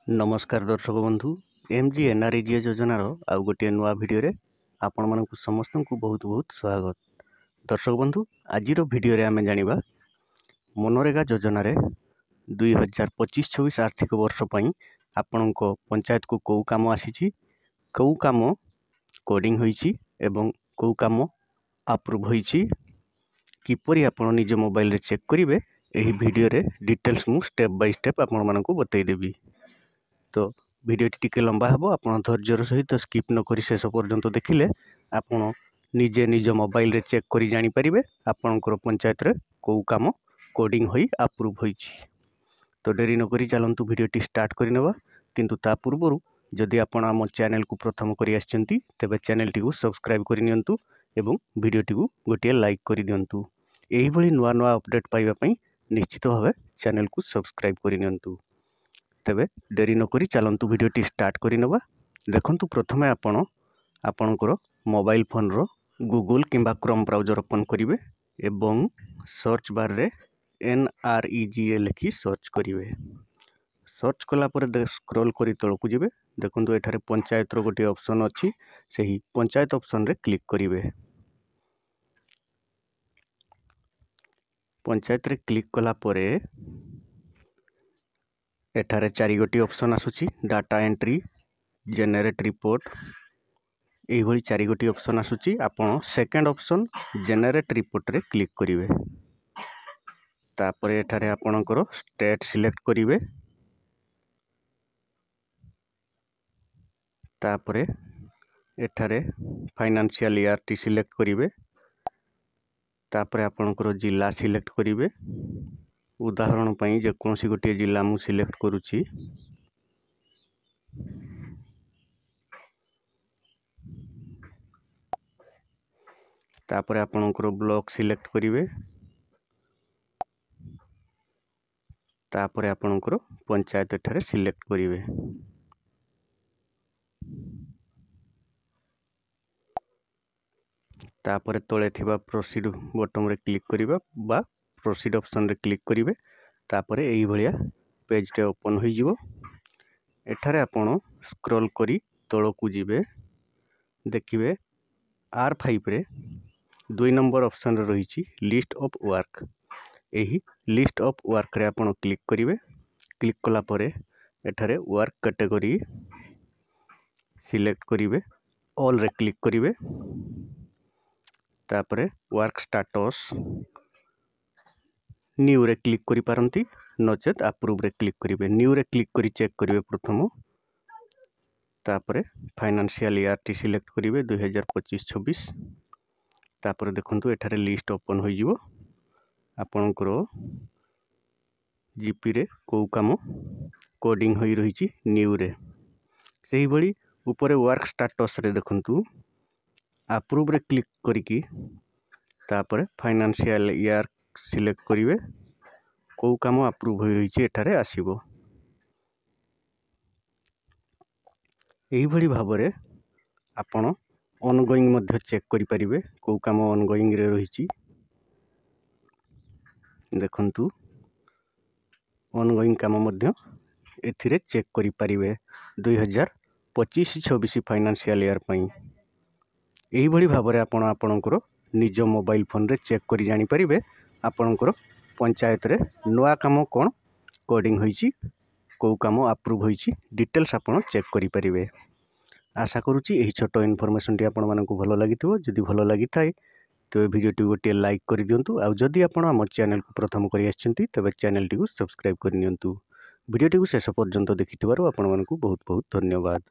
नमस्कार दर्शक बंधु MGNREGA योजनार आउ गोटे नुआ भिडियो आपण मानक समस्त को बहुत बहुत स्वागत। दर्शक बंधु आज भिडियो आम जानिबा मनरेगा योजना 2025-26 आर्थिक वर्ष पई आपण पंचायत को कौ काम आसी, कौ काम कोडिंग होईची एवं कौ काम अप्रूव होईची, किपरि आपण निज मोबाइल रे चेक करिवे एही भिडियो रे डिटेल्स मु स्टेप बाय स्टेप आपण मानक बतई देबी। तो वीडियो टिके लंबा हे आपण धैर्यर सहित स्किप न करी शेष पर्यंत देखिले आपण निजे निज मोबाइल रे चेक करी जानि परिबे आपणकर पंचायत रे को काम कोडिंग होई अप्रूव होईची। तो डेरी न करी चलंतु वीडियो टी स्टार्ट करि नबा, किंतु ता पूर्वरु जदि आपण हम चैनल को प्रथम करी आछंती तबे चैनल टी को सब्सक्राइब करि नियंतु एवं वीडियो टी को गोटे लाइक करि दियंतु। एही भली नुआ नुआ अपडेट पाइबा पई निश्चित भावे चैनल को सब्सक्राइब करि नियंतु। तेबे डेरी न करी चलंतु वीडियो टी स्टार्ट करि नबा। देखंतु प्रथमे आपणकर मोबाइल फोन रो गूगल किंबा क्रोम ब्राउजर ओपन करिवे एवं सर्च बार रे NREGA लिखि सर्च करिवे। सर्च कला पर स्क्रॉल करी तळकु जिवे। देखंतु एठारे पंचायत रो गोटे ऑप्शन अछि, सेही पंचायत ऑप्शन रे क्लिक करिवे। पंचायत रे क्लिक कला परे एठारे चारि गोटी ऑप्शन आसुची, डाटा एंट्री, जेनेरेट रिपोर्ट, एही भली चारि गोटी ऑप्शन आसुची। आपण सेकंड ऑप्शन जेनेरेट रिपोर्ट रे क्लिक करिवे। तापरे एठारे आपणकर स्टेट सिलेक्ट करिवे। तापरे एठारे फाइनेंशियल ईयर टी सिलेक्ट करिवे। तापरे आपणकर जिला सिलेक्ट करिवे। उदाहरण पई जे कोनसी गोटे जिला मु सिलेक्ट करूची। तापरे आपणकर ब्लॉक सिलेक्ट करिवे। तापरे आपणकर पंचायत एठारे सिलेक्ट करिवे। तापरे तळे थिबा प्रोसीड बटन रे क्लिक करिबा बा प्रोसीड ऑप्शन रे क्लिक करिवे। तापरे एही भलिया पेज टे ओपन होई जिवो। एठारे आपण स्क्रॉल करी तळकु जिवे। देखिवे R5 रे 2 नंबर ऑप्शन रे रहिची लिस्ट ऑफ वर्क। एही लिस्ट ऑफ वर्क रे आपण क्लिक करिवे। क्लिक कला परे एठारे वर्क कैटेगरी सिलेक्ट करिवे, ऑल रे क्लिक करिवे। तापरे वर्क स्टेटस न्यू रे क्लिक करि पारंती, नचेत अप्रूव रे क्लिक करिवे। न्यू रे क्लिक करि चेक करिवे प्रथम। तापरे फाइनेंशियल ईयर टी सिलेक्ट करिवे 2025-26। तापरे देखंतु एठारे लिस्ट ओपन होई जिवो। आपणकर जीपी रे को काम कोडिंग होई रहिची न्यू रे। सेही भली ऊपर वर्क स्टेटस रे देखंतु अप्रूव रे क्लिक करिकी तापरे फाइनेंशियल ईयर सिलेक्ट करिवे। को काम अप्रूव होई रहिची एठारे आसीबो। एही भली भाबरे आपण ऑनगोइंग मध्ये चेक करि परिबे को काम ऑनगोइंग रे रहिची। देखंतु ऑनगोइंग काम मध्ये एथिरे चेक करि परिबे 2025-26 फाइनेंशियल ईयर पई। एही भली भाबरे आपण आपणकर निज मोबाइल फोन रे चेक करि जानि परिबे आपणकर पंचायत रे नुआ काम कोन कोडिंग होईची, को काम अप्रूव होईची, डिटेल्स आपण चेक करि परिबे। आशा करूची एही छोटो इन्फॉर्मेशन टी आपण मानकु भलो लागिथिबो। जदि भलो लागिथाय तो वीडियो टी गोटे लाइक कर दियंतु। आ जदि आपण हम चैनल को प्रथम करी आछंती तबे चैनल टी को सब्सक्राइब कर नियंतु। वीडियो टी को शेष पर्यंत देखिथिबारु आपण मानकु बहुत बहुत धन्यवाद।